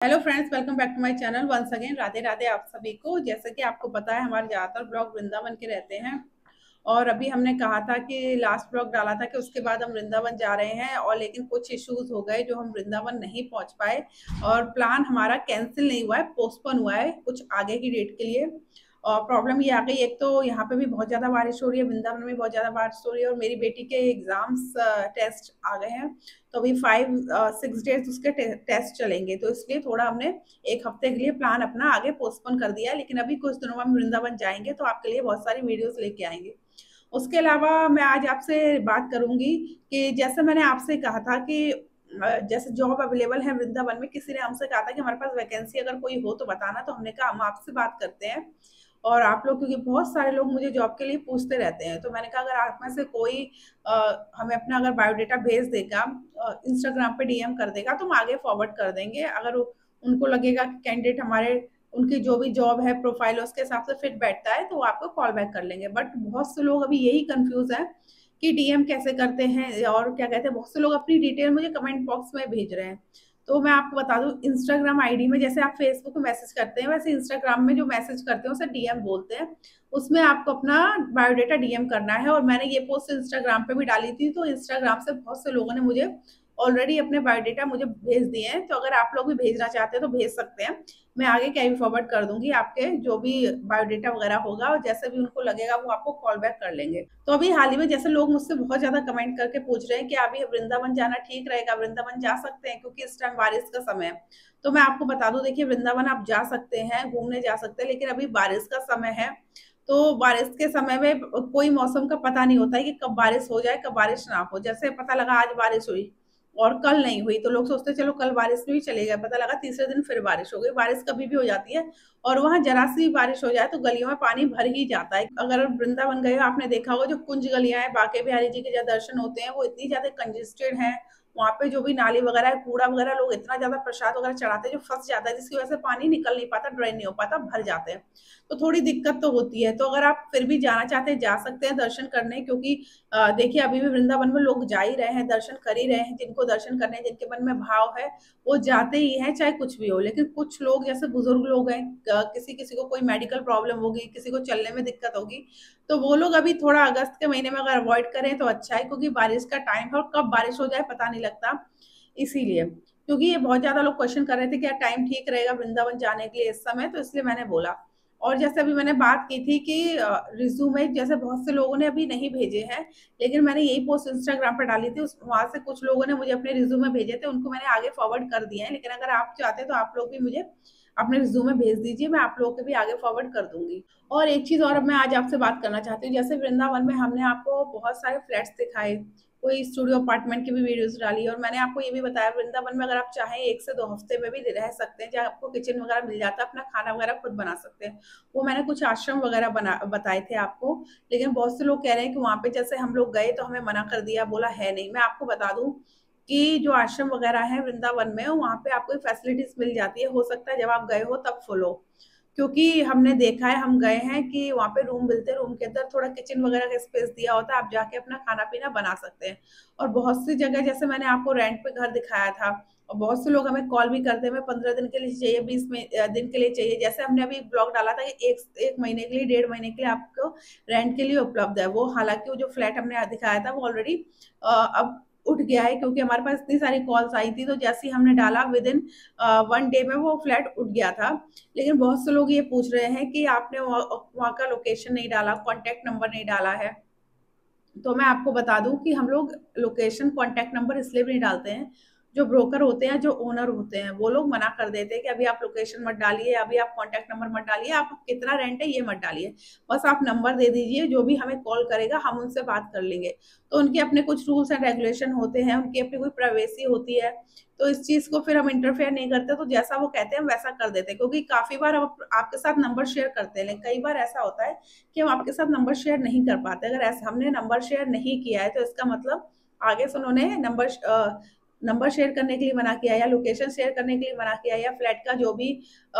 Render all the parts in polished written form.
Hello friends, welcome back to my channel once again. Radhe Radhe आप सभी को। जैसे कि आपको पता है, हमारे ज़्यादातर ब्लॉग वृंदावन के रहते हैं। और अभी हमने कहा था कि लास्ट ब्लॉग डाला था कि उसके बाद हम वृंदावन जा रहे हैं, और लेकिन कुछ इश्यूज हो गए जो हम वृंदावन नहीं पहुंच पाए। और प्लान हमारा कैंसिल नहीं हुआ है, पोस्टपोन हुआ है कुछ आगे की डेट के लिए। और प्रॉब्लम ये आ गई, एक तो यहाँ पे भी बहुत ज़्यादा बारिश हो रही है, वृंदावन में बहुत ज़्यादा बारिश हो रही है, और मेरी बेटी के एग्जाम्स टेस्ट आ गए हैं। तो अभी 5-6 डेज उसके टेस्ट चलेंगे, तो इसलिए थोड़ा हमने एक हफ्ते के लिए प्लान अपना आगे पोस्टपोन कर दिया है। लेकिन अभी कुछ दिनों में हम वृंदावन जाएंगे तो आपके लिए बहुत सारी वीडियोस लेके आएंगे। उसके अलावा मैं आज आपसे बात करूंगी कि जैसे मैंने आपसे कहा था कि जैसे जॉब अवेलेबल है वृंदावन में, किसी ने हमसे कहा था कि हमारे पास वैकेंसी अगर कोई हो तो बताना, तो हमने कहा हम आपसे बात करते हैं। और आप लोग, क्योंकि बहुत सारे लोग मुझे जॉब के लिए पूछते रहते हैं, तो मैंने कहा अगर आप में से कोई हमें अपना अगर बायोडाटा भेज देगा, इंस्टाग्राम पे डीएम कर देगा, तो हम आगे फॉरवर्ड कर देंगे। अगर उनको लगेगा कि कैंडिडेट हमारे, उनकी जो भी जॉब है प्रोफाइल उसके हिसाब से फिट बैठता है, तो वो आपको कॉल बैक कर लेंगे। बट बहुत से लोग अभी यही कंफ्यूज है कि डीएम कैसे करते हैं, और क्या कहते हैं, बहुत से लोग अपनी डिटेल मुझे कमेंट बॉक्स में भेज रहे हैं। तो मैं आपको बता दूं, इंस्टाग्राम आईडी में जैसे आप फेसबुक में मैसेज करते हैं, वैसे इंस्टाग्राम में जो मैसेज करते हैं उसे डीएम बोलते हैं। उसमें आपको अपना बायोडाटा डीएम करना है। और मैंने ये पोस्ट इंस्टाग्राम पे भी डाली थी, तो इंस्टाग्राम से बहुत से लोगों ने मुझे ऑलरेडी अपने बायोडाटा मुझे भेज दिए हैं। तो अगर आप लोग भी भेजना चाहते हैं तो भेज सकते हैं। मैं आगे कैरी फॉरवर्ड कर दूंगी आपके जो भी बायोडाटा वगैरह होगा, और जैसे भी उनको लगेगा वो आपको कॉल बैक कर लेंगे। तो अभी हाल ही में जैसे लोग मुझसे बहुत ज्यादा कमेंट करके पूछ रहे हैं कि अभी वृंदावन जाना ठीक रहेगा, वृंदावन जा सकते हैं, क्योंकि इस टाइम बारिश का समय है। तो मैं आपको बता दूं, देखिए वृंदावन आप जा सकते हैं, घूमने जा सकते हैं, लेकिन अभी बारिश का समय है। तो बारिश के समय में कोई मौसम का पता नहीं होता है कि कब बारिश हो जाए कब बारिश ना हो। जैसे पता लगा आज बारिश हुई और कल नहीं हुई, तो लोग सोचते चलो कल बारिश में भी चले गए, पता लगा तीसरे दिन फिर बारिश हो गई। बारिश कभी भी हो जाती है। और वहां जरा सी बारिश हो जाए तो गलियों में पानी भर ही जाता है। अगर वृंदावन गए हो, आपने देखा होगा जो कुंज गलियां हैं, बांके बिहारी जी के जहाँ दर्शन होते हैं, वो इतनी ज्यादा कंजेस्टेड है। वहां पे जो भी नाली वगैरह है, कूड़ा वगैरह, लोग इतना ज्यादा प्रसाद वगैरह चढ़ाते हैं जो फंस जाता है, जिसकी वजह से पानी निकल नहीं पाता, ड्रेन नहीं हो पाता, भर जाते हैं। तो थोड़ी दिक्कत तो होती है। तो अगर आप फिर भी जाना चाहते हैं, जा सकते हैं दर्शन करने, क्योंकि देखिए अभी भी वृंदावन में लोग जा ही रहे हैं, दर्शन कर ही रहे हैं। जिनको दर्शन करने, जिनके मन में भाव है, वो जाते ही हैं, चाहे कुछ भी हो। लेकिन कुछ लोग जैसे बुजुर्ग लोग हैं, किसी किसी को कोई मेडिकल प्रॉब्लम होगी, किसी को चलने में दिक्कत होगी, तो वो लोग अभी थोड़ा अगस्त के महीने में अगर अवॉइड करें तो अच्छा है, क्योंकि बारिश का टाइम है और कब बारिश हो जाए पता नहीं लगता। इसीलिए, क्योंकि ये बहुत ज्यादा लोग क्वेश्चन कर रहे थे क्या टाइम ठीक रहेगा वृंदावन जाने के लिए इस समय, तो इसलिए मैंने बोला। और जैसे अभी मैंने बात की थी कि रिज्यूमे जैसे बहुत से लोगों ने अभी नहीं भेजे हैं, लेकिन मैंने यही पोस्ट इंस्टाग्राम पर डाली थी, वहां से कुछ लोगों ने मुझे अपने रिज्यूमे भेजे थे, उनको मैंने आगे फॉरवर्ड कर दिए हैं। लेकिन अगर आप चाहते हैं तो आप लोग भी मुझे अपने रिज्यूमे भेज दीजिए, मैं आप लोगों के भी आगे फॉरवर्ड कर दूंगी। और एक चीज और अब मैं आज आपसे बात करना चाहती हूँ, जैसे वृंदावन में हमने आपको बहुत सारे फ्लैट्स दिखाए, कोई स्टूडियो अपार्टमेंट की भी वीडियोस डाली, और मैंने आपको ये भी बताया वृंदावन में अगर आप चाहें 1 से 2 हफ्ते में भी रह सकते हैं, जहाँ आपको किचन वगैरह मिल जाता है, अपना खाना वगैरह खुद बना सकते हैं। वो मैंने कुछ आश्रम वगैरह बना बताए थे आपको। लेकिन बहुत से लोग कह रहे हैं कि वहां पे जैसे हम लोग गए तो हमें मना कर दिया, बोला है नहीं। मैं आपको बता दूं कि जो आश्रम वगैरह है वृंदावन में, वहां पे आपको फैसिलिटीज मिल जाती है। हो सकता है जब आप गए हो तब फॉलो, क्योंकि हमने देखा है, हम गए हैं कि वहाँ पे रूम मिलते हैं, रूम के अंदर थोड़ा किचन वगैरह का स्पेस दिया होता है, आप जाके अपना खाना पीना बना सकते हैं। और बहुत सी जगह जैसे मैंने आपको रेंट पे घर दिखाया था, और बहुत से लोग हमें कॉल भी करते हैं, हमें 15 दिन के लिए चाहिए, 20 दिन के लिए चाहिए। जैसे हमने अभी ब्लॉग डाला था कि एक महीने के लिए, 1.5 महीने के लिए आपको रेंट के लिए उपलब्ध है वो। हालांकि वो जो फ्लैट हमने दिखाया था वो ऑलरेडी अब उठ गया है, क्योंकि हमारे पास इतनी सारी कॉल्स आई थी, तो जैसे ही हमने डाला विद इन 1 डे में वो फ्लैट उठ गया था। लेकिन बहुत से लोग ये पूछ रहे हैं कि आपने वहाँ का लोकेशन नहीं डाला, कॉन्टेक्ट नंबर नहीं डाला है। तो मैं आपको बता दूं कि हम लोग लोकेशन कॉन्टैक्ट नंबर इसलिए भी नहीं डालते हैं, जो ब्रोकर होते हैं, जो ओनर होते हैं, वो लोग मना कर देते हैं कि अभी आप लोकेशन मत डालिए, अभी आप कॉन्टैक्ट नंबर मत डालिए, आप कितना रेंट है ये मत डालिए, बस आप नंबर दे दीजिए, जो भी हमें कॉल करेगा हम उनसे बात कर लेंगे। तो उनके अपने कुछ रूल्स एंड रेगुलेशन होते हैं, उनकी अपनी कोई प्राइवेसी होती है। तो इस चीज को फिर हम इंटरफेयर नहीं करते, तो जैसा वो कहते हैं हम वैसा कर देते हैं। क्योंकि काफी बार हम आपके साथ नंबर शेयर करते हैं, लेकिन कई बार ऐसा होता है कि हम आपके साथ नंबर शेयर नहीं कर पाते। अगर ऐसा हमने नंबर शेयर नहीं किया है, तो इसका मतलब आगे से उन्होंने नंबर शेयर करने के लिए मना किया, या लोकेशन शेयर करने के लिए मना किया, या फ्लैट का जो भी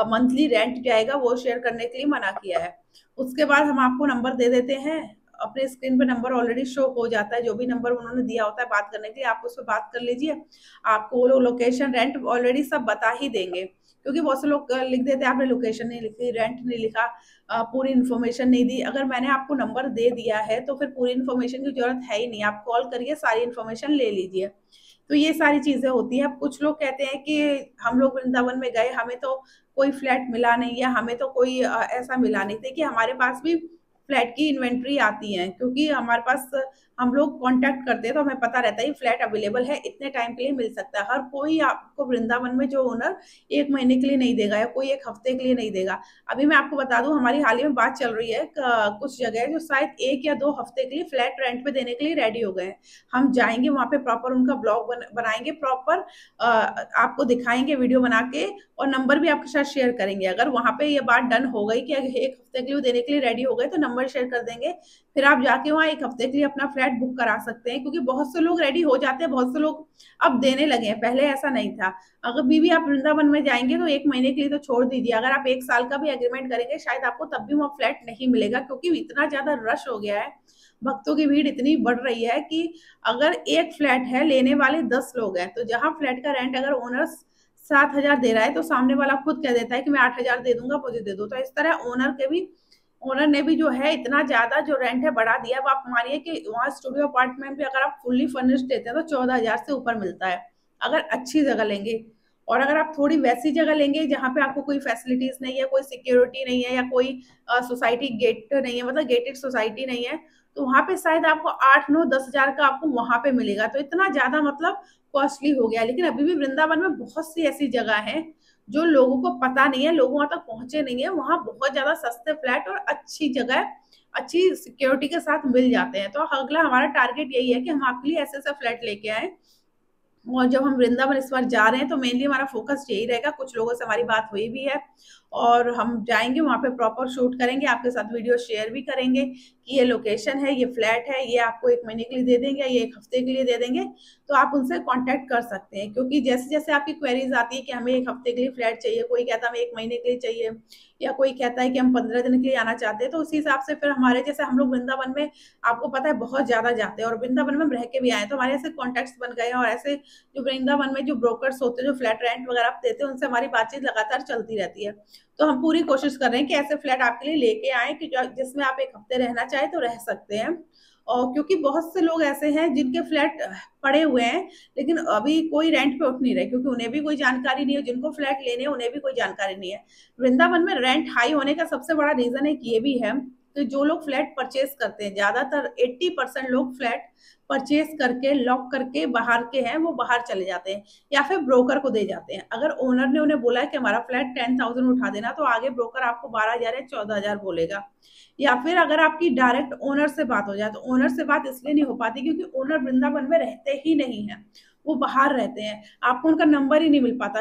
मंथली रेंट जाएगा वो शेयर करने के लिए मना किया है। उसके बाद हम आपको नंबर दे देते हैं, अपने स्क्रीन पे नंबर ऑलरेडी शो हो जाता है, जो भी नंबर उन्होंने दिया होता है बात करने के लिए, आप उस पर बात कर लीजिए। आपको वो लोग लोकेशन, रेंट ऑलरेडी सब बता ही देंगे, क्योंकि बहुत से लोग लिख देते हैं आपने लोकेशन नहीं लिखी, रेंट नहीं लिखा, पूरी इन्फॉर्मेशन नहीं दी। अगर मैंने आपको नंबर दे दिया है तो फिर पूरी इन्फॉर्मेशन की जरूरत है ही नहीं, आप कॉल करिए, सारी इन्फॉर्मेशन ले लीजिए। तो ये सारी चीजें होती है। अब कुछ लोग कहते हैं कि हम लोग वृंदावन में गए, हमें तो कोई फ्लैट मिला नहीं, या हमें तो कोई ऐसा मिला नहीं। देखिए हमारे पास भी फ्लैट की इन्वेंट्री आती है, क्योंकि हमारे पास हम लोग कांटेक्ट करते हैं तो हमें पता रहता है फ्लैट अवेलेबल है, इतने टाइम के लिए मिल सकता है। हर कोई आपको वृंदावन में जो ओनर 1 महीने के लिए नहीं देगा या कोई 1 हफ्ते के लिए नहीं देगा। अभी मैं आपको बता दूं, हमारी हाल ही में बात चल रही है, कुछ जगह जो शायद 1 या 2 हफ्ते के लिए फ्लैट रेंट पे देने के लिए रेडी हो गए हैं। हम जाएंगे वहां पे, प्रॉपर उनका ब्लॉग बनाएंगे, प्रॉपर आपको दिखाएंगे वीडियो बना के, और नंबर भी आपके साथ शेयर करेंगे। अगर वहां पे ये बात डन हो गई कि 1 हफ्ते के लिए देने के लिए रेडी हो गए तो नंबर शेयर कर देंगे, फिर आप जाके वहाँ 1 हफ्ते के लिए अपना फ्लैट बुक करा सकते हैं। क्योंकि बहुत से लोग रेडी हो जाते हैं, बहुत से लोग अब देने लगे हैं, पहले ऐसा नहीं था। अगर भी आप वृंदावन में जाएंगे तो 1 महीने के लिए तो छोड़ दीजिए, अगर आप 1 साल का भी एग्रीमेंट करेंगे शायद आपको तब भी वहाँ फ्लैट नहीं मिलेगा, क्योंकि इतना ज्यादा रश हो गया है, भक्तों की भीड़ इतनी बढ़ रही है कि अगर एक फ्लैट है, लेने वाले 10 लोग हैं, तो जहां फ्लैट का रेंट अगर ओनर 7,000 दे रहा है तो सामने वाला खुद कह देता है कि मैं 8,000 दे दूंगा, मुझे दे दो। तो इस तरह ओनर ने भी जो है इतना ज्यादा जो रेंट है बढ़ा दिया। अब आप मानिए कि वहाँ स्टूडियो अपार्टमेंट भी अगर आप फुल्ली फर्निश्ड देते हैं तो 14,000 से ऊपर मिलता है, अगर अच्छी जगह लेंगे। और अगर आप थोड़ी वैसी जगह लेंगे जहाँ पे आपको कोई फैसिलिटीज नहीं है, कोई सिक्योरिटी नहीं है, या कोई सोसाइटी गेट नहीं है, मतलब गेटेड सोसाइटी नहीं है, तो वहां पे शायद आपको 8, 9, 10,000 का आपको वहां पे मिलेगा। तो इतना ज्यादा मतलब कॉस्टली हो गया। लेकिन अभी भी वृंदावन में बहुत सी ऐसी जगह है जो लोगों को पता नहीं है, लोग वहां तक पहुंचे नहीं है, वहां बहुत ज्यादा सस्ते फ्लैट और अच्छी जगह, अच्छी सिक्योरिटी के साथ मिल जाते हैं। तो अगला हमारा टारगेट यही है कि हम आपके लिए ऐसे ऐसे फ्लैट लेके आए। और जब हम वृंदावन इस बार जा रहे हैं तो मेनली हमारा फोकस यही रहेगा। कुछ लोगों से हमारी बात हुई भी है, और हम जाएंगे वहां पे, प्रॉपर शूट करेंगे, आपके साथ वीडियो शेयर भी करेंगे कि ये लोकेशन है, ये फ्लैट है, ये आपको 1 महीने के लिए दे देंगे, ये 1 हफ्ते के लिए दे देंगे। तो आप उनसे कांटेक्ट कर सकते हैं, क्योंकि जैसे जैसे आपकी क्वेरीज आती है कि हमें 1 हफ्ते के लिए फ्लैट चाहिए, कोई कहता है हमें 1 महीने के लिए चाहिए, या कोई कहता है कि हम 15 दिन के लिए आना चाहते हैं, तो उसी हिसाब से फिर हमारे जैसे हम लोग वृंदावन में आपको पता है बहुत ज्यादा जाते हैं, और वृंदावन में हम रह के भी आए, तो हमारे ऐसे कॉन्टेक्ट बन गए हैं। और ऐसे जो वृंदावन में जो ब्रोकर्स होते हैं, जो फ्लैट रेंट वगैरह देते हैं, उनसे हमारी बातचीत लगातार चलती रहती है। तो हम पूरी कोशिश कर रहे हैं कि ऐसे फ्लैट आपके लिए लेके आए कि जिसमें आप 1 हफ्ते रहना चाहे तो रह सकते हैं। और क्योंकि बहुत से लोग ऐसे हैं जिनके फ्लैट पड़े हुए हैं, लेकिन अभी कोई रेंट पे उठ नहीं रहे, क्योंकि उन्हें भी कोई जानकारी नहीं है, जिनको फ्लैट लेने हैं उन्हें भी कोई जानकारी नहीं है। वृंदावन में रेंट हाई होने का सबसे बड़ा रीजन एक ये भी है कि जो लोग फ्लैट परचेज करते हैं, ज्यादातर 80% लोग फ्लैट परचेज करके लॉक करके बाहर के हैं, वो बाहर चले जाते हैं या फिर ब्रोकर को दे जाते हैं। अगर ओनर ने उन्हें बोला है कि हमारा फ्लैट 10,000 उठा देना, तो आगे ब्रोकर आपको 12,000 या 14,000 बोलेगा। या फिर अगर आपकी डायरेक्ट ओनर से बात हो जाए, तो ओनर से बात इसलिए नहीं हो पाती क्योंकि ओनर वृंदावन में रहते ही नहीं है, वो बाहर रहते हैं, आपको उनका नंबर ही नहीं मिल पाता।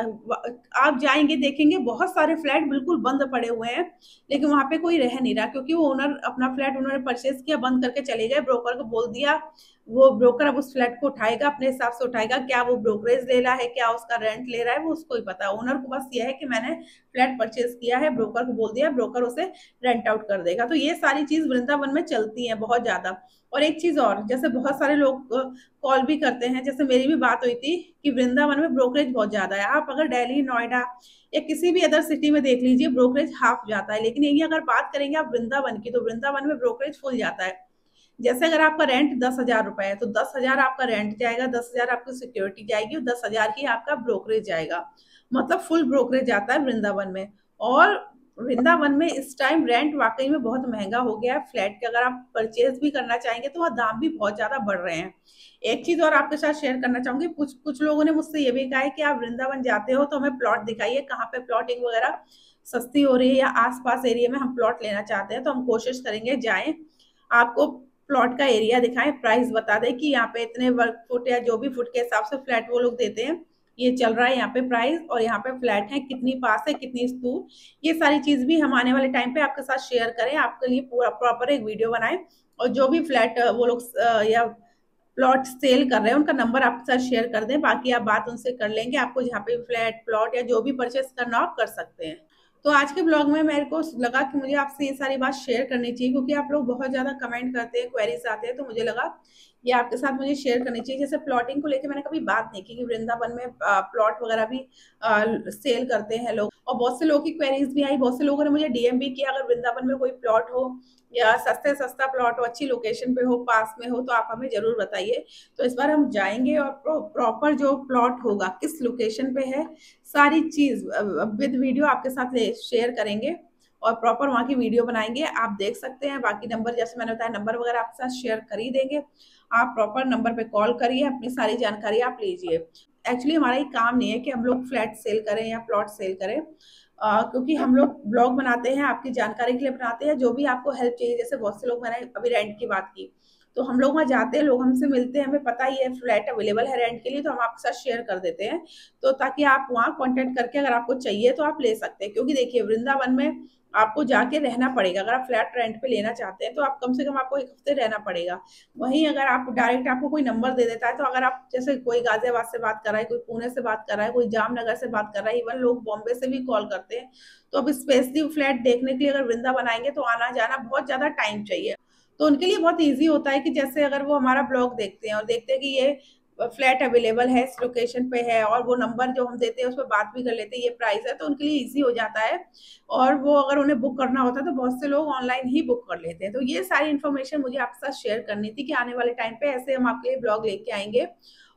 आप जाएंगे देखेंगे बहुत सारे फ्लैट बिल्कुल बंद पड़े हुए हैं, लेकिन वहां पे कोई रह नहीं रहा, क्योंकि वो ओनर अपना फ्लैट उन्होंने परचेज किया, बंद करके चले गए, ब्रोकर को बोल दिया, वो ब्रोकर अब उस फ्लैट को उठाएगा, अपने हिसाब से उठाएगा, क्या वो ब्रोकरेज ले रहा है, क्या उसका रेंट ले रहा है, वो उसको ही पता है। ओनर को बस ये है कि मैंने फ्लैट परचेज किया है, ब्रोकर को बोल दिया, ब्रोकर उसे रेंट आउट कर देगा। तो ये सारी चीज वृंदावन में चलती है बहुत ज्यादा। और एक चीज और, जैसे बहुत सारे लोग कॉल भी करते हैं, जैसे मेरी भी बात हुई थी कि वृंदावन में ब्रोकरेज बहुत ज्यादा है। आप अगर दिल्ली, नोएडा या किसी भी अदर सिटी में देख लीजिए, ब्रोकरेज हाफ जाता है। लेकिन यही अगर बात करेंगे आप वृंदावन की, तो वृंदावन में ब्रोकरेज फुल जाता है। जैसे अगर आपका रेंट 10,000 रुपए है, तो 10,000 आपका रेंट जाएगा, 10,000 आपकी सिक्योरिटी जाएगी, और 10,000 ही आपका ब्रोकरेज जाएगा। मतलब फुल ब्रोकरेज जाता है वृंदावन में। और वृंदावन में इस टाइम रेंट वाकई में बहुत महंगा हो गया है फ्लैट के। अगर आप परचेज भी करना चाहेंगे तो वह दाम भी बहुत ज्यादा बढ़ रहे हैं। एक चीज और आपके साथ शेयर करना चाहूंगी, कुछ कुछ लोगों ने मुझसे ये भी कहा है कि आप वृंदावन जाते हो तो हमें प्लॉट दिखाइए, कहाँ पे प्लॉटिंग वगैरह सस्ती हो रही है, या आसपास एरिया में हम प्लॉट लेना चाहते हैं। तो हम कोशिश करेंगे जाएं, आपको प्लॉट का एरिया दिखाएं, प्राइस बता दें कि यहाँ पे इतने वर्ग फुट या जो भी फुट के हिसाब से फ्लैट वो लोग देते हैं, ये चल रहा है यहाँ पे प्राइस, और यहाँ पे फ्लैट है, कितनी पास है, कितनी दूर। ये सारी चीज भी हम आने वाले टाइम पे आपके साथ शेयर करें, आपके लिए पूरा प्रॉपर एक वीडियो बनाएं। और जो भी फ्लैट वो लोग या प्लॉट सेल कर रहे हैं उनका नंबर आपके साथ शेयर कर दें, बाकी आप बात उनसे कर लेंगे। आपको जहाँ पे फ्लैट, प्लॉट या जो भी परचेस करना आप कर सकते हैं। तो आज के ब्लॉग में मेरे को लगा कि मुझे आपसे ये सारी बात शेयर करनी चाहिए, क्योंकि आप लोग बहुत ज़्यादा कमेंट करते हैं, क्वेरीज आते हैं, तो मुझे लगा ये आपके साथ मुझे शेयर करनी चाहिए। जैसे प्लॉटिंग को लेके मैंने कभी बात नहीं की कि वृंदावन में प्लॉट वगैरह भी सेल करते हैं लोग, और बहुत से लोगों की क्वेरीज भी आई, बहुत से लोगों ने मुझे डीएम भी किया, अगर वृंदावन में कोई प्लॉट हो या सस्ते सस्ता प्लॉट हो, अच्छी लोकेशन पे हो, पास में हो, तो आप हमें जरूर बताइए। तो इस बार हम जाएंगे और प्रॉपर जो प्लॉट होगा किस लोकेशन पे है, सारी चीज विद वीडियो आपके साथ शेयर करेंगे, और प्रॉपर वहाँ की वीडियो बनाएंगे, आप देख सकते हैं। बाकी नंबर जैसे मैंने बताया, नंबर वगैरह आपके साथ शेयर कर ही देंगे, आप प्रॉपर नंबर पे कॉल करिए, अपनी सारी जानकारी आप लीजिए। एक्चुअली हमारा ये काम नहीं है कि हम लोग फ्लैट सेल करें या प्लॉट सेल करें, क्योंकि हम लोग ब्लॉग बनाते हैं, आपकी जानकारी के लिए बनाते हैं, जो भी आपको हेल्प चाहिए। जैसे बहुत से लोग, मैंने अभी रेंट की बात की, तो हम लोग वहाँ जाते हैं, लोग हमसे मिलते हैं, हमें पता ही है फ्लैट अवेलेबल है रेंट के लिए, तो हम आपके साथ शेयर कर देते हैं, तो ताकि आप वहाँ कांटेक्ट करके अगर आपको चाहिए तो आप ले सकते हैं। क्योंकि देखिए वृंदावन में आपको जाके रहना पड़ेगा, अगर आप फ्लैट रेंट पे लेना चाहते हैं तो आप कम से कम आपको 1 हफ्ते रहना पड़ेगा। वहीं अगर आप डायरेक्ट, आपको कोई नंबर दे देता है, तो अगर आप जैसे कोई गाजियाबाद से बात कर रहा है, कोई पुणे से बात कर रहा है, कोई जामनगर से बात कर रहा है, इवन लोग बॉम्बे से भी कॉल करते हैं, तो अब स्पेशली फ्लैट देखने के लिए अगर वृंदावन आएंगे तो आना जाना बहुत ज्यादा टाइम चाहिए। तो उनके लिए बहुत ईजी होता है कि जैसे अगर वो हमारा ब्लॉग देखते हैं और देखते हैं कि ये फ्लैट अवेलेबल है, इस लोकेशन पे है, और वो नंबर जो हम देते हैं उस पर बात भी कर लेते हैं, ये प्राइस है, तो उनके लिए इजी हो जाता है। और वो अगर उन्हें बुक करना होता है तो बहुत से लोग ऑनलाइन ही बुक कर लेते हैं। तो ये सारी इन्फॉर्मेशन मुझे आपके साथ शेयर करनी थी कि आने वाले टाइम पे ऐसे हम आपके लिए ब्लॉग लेके आएंगे।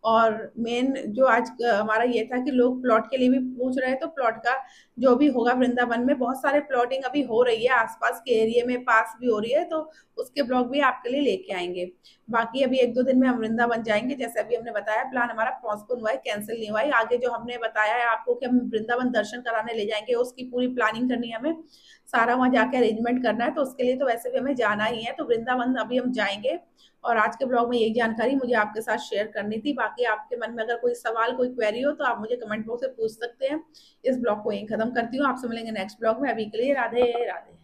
और मेन जो आज हमारा ये था कि लोग प्लॉट के लिए भी पूछ रहे हैं, तो प्लॉट का जो भी होगा, वृंदावन में बहुत सारे प्लॉटिंग अभी हो रही है, आसपास के एरिया में पास भी हो रही है, तो उसके ब्लॉग भी आपके लिए लेके आएंगे। बाकी अभी 1-2 दिन में हम वृंदावन जाएंगे, जैसे अभी हमने बताया, प्लान हमारा पोस्टपोन हुआ है, कैंसिल नहीं हुआ है। आगे जो हमने बताया है आपको कि हम वृंदावन दर्शन कराने ले जाएंगे, उसकी पूरी प्लानिंग करनी है हमें, सारा वहां जाके अरेंजमेंट करना है, तो उसके लिए तो वैसे भी हमें जाना ही है, तो वृंदावन अभी हम जाएंगे। और आज के ब्लॉग में यही जानकारी मुझे आपके साथ शेयर करनी थी। बाकी आपके मन में अगर कोई सवाल, कोई क्वेरी हो, तो आप मुझे कमेंट बॉक्स में पूछ सकते हैं। इस ब्लॉग को यहीं खत्म करती हूँ, आपसे मिलेंगे नेक्स्ट ब्लॉग में। अभी के लिए राधे राधे।